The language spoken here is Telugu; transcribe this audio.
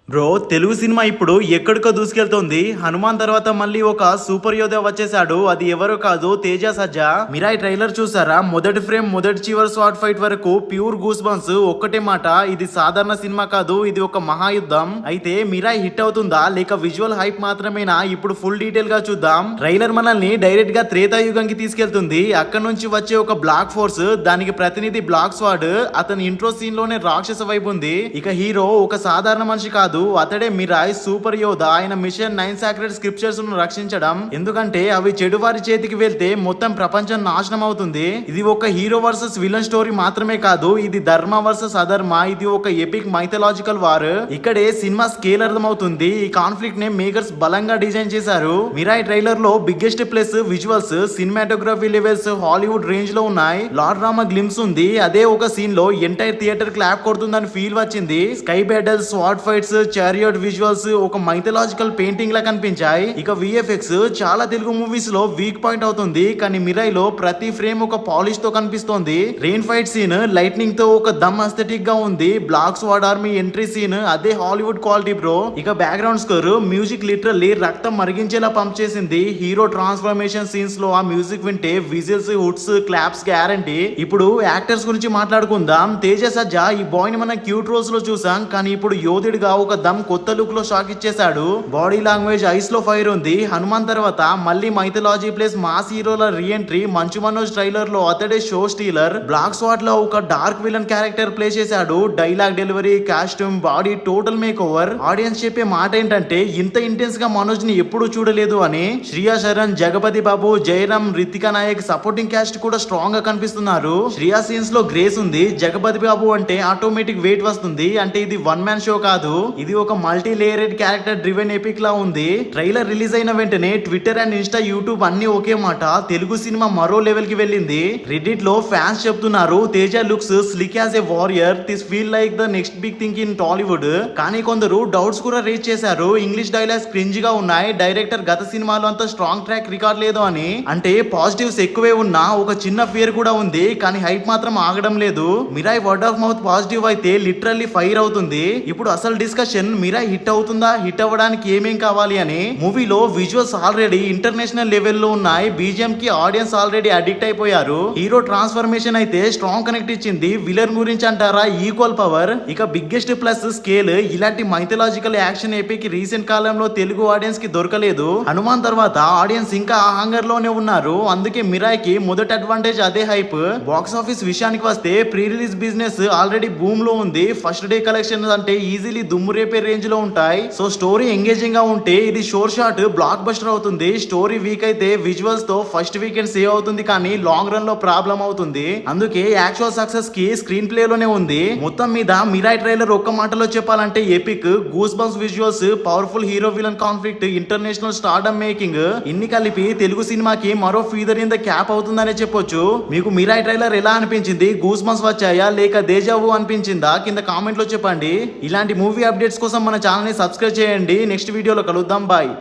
బ్రో, తెలుగు సినిమా ఇప్పుడు ఎక్కడికో దూసుకెళ్తోంది. హనుమాన్ తర్వాత మళ్ళీ ఒక సూపర్ యోధ వచ్చేసాడు. అది ఎవరో కాదు, తేజ సజ్జా. మిరాయి ట్రైలర్ చూసారా? మొదటి ఫ్రేమ్ మొదటి చివరి షార్ట్ ఫైట్ వరకు ప్యూర్ గూస్ బంప్స్. ఒక్కటే మాట, ఇది సాధారణ సినిమా కాదు, ఇది ఒక మహాయుద్ధం. అయితే మిరాయి హిట్ అవుతుందా లేక విజువల్ హైప్ మాత్రమేనా? ఇప్పుడు ఫుల్ డీటెయిల్ గా చూద్దాం. ట్రైలర్ మనల్ని డైరెక్ట్ గా త్రేతాయుగంకి తీసుకెళ్తుంది. అక్కడ నుంచి వచ్చే ఒక బ్లాక్ ఫోర్స్, దానికి ప్రతినిధి బ్లాక్ స్వాడ్. అతని ఇంట్రో సీన్ లోనే రాక్షస వైపు ఉంది. ఇక హీరో ఒక సాధారణ మనిషి కాదు, అతడే మిరాయ్, సూపర్ యోధ. ఆయన మిషన్ 9 సాక్రెడ్ స్క్రిప్చర్స్ ను రక్షించడం. ఎందుకంటే అవి చెడు వారి చేతికి వెళ్తే మొత్తం ప్రపంచం నాశనం అవుతుంది. ఇది ఒక హీరో వర్సెస్ విలన్ స్టోరీ మాత్రమే కాదు, ఇది ధర్మ వర్సెస్ అధర్మ. ఇది ఒక ఎపిక్ మైథలాజికల్ వార్. ఇక్కడే సినిమా స్కేల్ అర్థమవుతుంది. ఈ కాన్ఫ్లిక్ట్ ని మేకర్స్ బలంగా డిజైన్ చేశారు. మిరాయ్ ట్రైలర్ లో biggest plus visuals, cinematography levels Hollywood range లో ఉన్నాయి. లార్డ్ రామా గ్లిమ్స్ ఉంది. అదే ఒక సీన్ లో ఎంటైర్ థియేటర్ క్లాప్ కొడుతుందని ఫీల్ వచ్చింది. Sky battles, squad fights, chariot visuals ఒక మైథలాజికల్ పెయింటింగ్ లా కనిపించాయి. ఇక విఎఫ్ఎక్స్ చాలా తెలుగు మూవీస్ లో వీక్ పాయింట్ అవుతుంది, కానీ మిరాయ్ లో ప్రతి ఫ్రేమ్ ఒక పాలిష్ తో కనిపిస్తోంది. రెయిన్ ఫైట్ సీన్ లైట్నింగ్ తో ఒక దమ్ అస్థెటిక్ గా ఉంది. బ్లాక్ స్వాడ్ ఆర్మీ ఎంట్రీ సీన్ అదే హాలీవుడ్ క్వాలిటీ బ్రో. ఇక బ్యాక్గ్రౌండ్ స్కోర్, మ్యూజిక్ లిటరల్లీ రక్తం మరిగించేలా పంప్ చేసింది. హీరో ట్రాన్స్ఫర్మేషన్ సీన్స్ లో ఆ మ్యూజిక్ వింటే విజిల్స్, హుడ్స్, క్లాప్స్ గ్యారంటీ. ఇప్పుడు యాక్టర్స్ గురించి మాట్లాడుకుందాం. తేజ సజ్జా ఈ బాయ్ ని మనం క్యూట్ రోల్స్ లో చూసాం, కానీ ఇప్పుడు యోధుడిగా ఒక దమ్ కొత్త లుక్ లో షాక్ ఇచ్చేశాడు. బాడీ లాంగ్వేజ్, ఐస్ లో ఫైర్ ఉంది. హనుమాన్ తర్వాత మళ్ళీ మైథలాజీ ప్లస్ మాస్ హీరోల రీఎంట్రీ. మంచు మనోజ్ ట్రైలర్ లో అతడే షో స్టీలర్. బ్లాక్ స్వాట్ లో ఒక డార్క్ విలన్ క్యారెక్టర్ ప్లే చేశాడు. Dialogue delivery, costume, body total make over. Audience చెప్పే మాట ఏంటంటే ఇంత ఇంటెన్స్ గా మనోజ్ ని ఎప్పుడూ చూడలేదు అని. శ్రియా శరణ్, జగపతి బాబు, జయరామ్, రితికా నాయక్ సపోర్టింగ్ క్యాస్ట్ కూడా స్ట్రాంగ్ గా కనిపిస్తున్నారు. శ్రియా సీన్స్ లో గ్రేస్ ఉంది. జగపతి బాబు అంటే ఆటోమేటిక్ వెయిట్ వస్తుంది. అంటే ఇది వన్ మ్యాన్ షో కాదు, ఇది ఒక multi layered character driven epic లా ఉంది. ట్రైలర్ రిలీజ్ అయిన వెంటనే ట్విట్టర్ అండ్ ఇన్స్టా, యూట్యూబ్ అన్ని ఒకే మాట, తెలుగు సినిమా మరో లెవెల్ కి వెళ్ళింది. రెడిట్ లో ఫ్యాన్స్ చెప్తున్నారు Teja looks slick as a warrior, this feel like the next big thing in Tollywood. కానీ కొందరు డౌట్స్ కూడా రేజ్ చేశారు. ఇంగ్లీష్ డైలాగ్స్ క్రింజ్ గా ఉన్నాయి, డైరెక్టర్ గత సినిమాలో అంత స్ట్రాంగ్ ట్రాక్ రికార్డ్ లేదు అని. అంటే పాజిటివ్స్ ఎక్కువే ఉన్నా ఒక చిన్న ఫియర్ కూడా ఉంది, కానీ హైప్ మాత్రం ఆగడం లేదు. Mirai word of mouth positive అయితే లిటరల్లీ ఫైర్ అవుతుంది. ఇప్పుడు అసలు డిస్కషన్ మిరాయ్ హిట్ అవుతుందా, హిట్ అవ్వడానికి ఏమేం కావాలి అని. మూవీలో విజువల్స్ ఆల్రెడీ ఇంటర్నేషనల్ లెవెల్లో ఉన్నాయి. బీజిఎం కి ఆడియన్స్ ఆల్రెడీ అడిక్ట్ అయిపోయారు. హీరో ట్రాన్స్ఫర్మేషన్ అయితే స్ట్రాంగ్ కనెక్ట్ ఇచ్చింది. విలన్ గురించి అంటారా, ఈక్వల్ పవర్. ఇక బిగ్గెస్ట్ ప్లస్ స్కేల్. ఇలాంటి మైథలాజికల్ యాక్షన్ ఎపిక్ రీసెంట్ కాలంలో తెలుగు ఆడియన్స్ కి దొరకలేదు. హనుమాన్ తర్వాత ఆడియన్స్ ఇంకా ఆ హంగర్ లోనే ఉన్నారు. అందుకే మిరాయ్ కి మొదటి అడ్వాంటేజ్ అదే హైప్. బాక్స్ ఆఫీస్ విషయానికి వస్తే pre release business already boom లో ఉంది. ఫస్ట్ డే కలెక్షన్ అంటే ఈజీలీ దుమ్ము రేపే రేంజ్ లో ఉంటాయి. సో స్టోరీ ఎంగేజింగ్ గా ఉంటే ఇది షోర్ షాట్ బ్లాక్ బస్టర్ అవుతుంది. స్టోరీ వీక్ అయితే విజువల్స్ తో ఫస్ట్ వీకెండ్ సేవ్ అవుతుంది, కానీ లాంగ్ రన్ లో ప్రాబ్లం అవుతుంది. అందుకే యాక్చువల్ సక్సెస్ కి స్క్రీన్ ప్లే లోనే ఉంది. మొత్తం మీద మిరాయ్ ట్రైలర్ ఒక్క మాటలో చెప్పాలంటే epic. Goose bumps visuals, powerful hero villain conflict, international stardom making, ఇన్ని కలిపి తెలుగు సినిమాకి మరో ఫీదర్ ఇన్ ద క్యాప్ అవుతుందనే చెప్పొచ్చు. మీకు మిరాయ్ ట్రైలర్ ఎలా అనిపించింది? గూస్ బంప్స్ వచ్చాయా లేక దేజావు అనిపించిందా? కింద కామెంట్ లో చెప్పండి. ఇలాంటి మూవీ అప్డేట్స్ కోసం మన ఛానల్ ని సబ్స్క్రైబ్ చేయండి. నెక్స్ట్ వీడియోలో కలుద్దాం. బాయ్.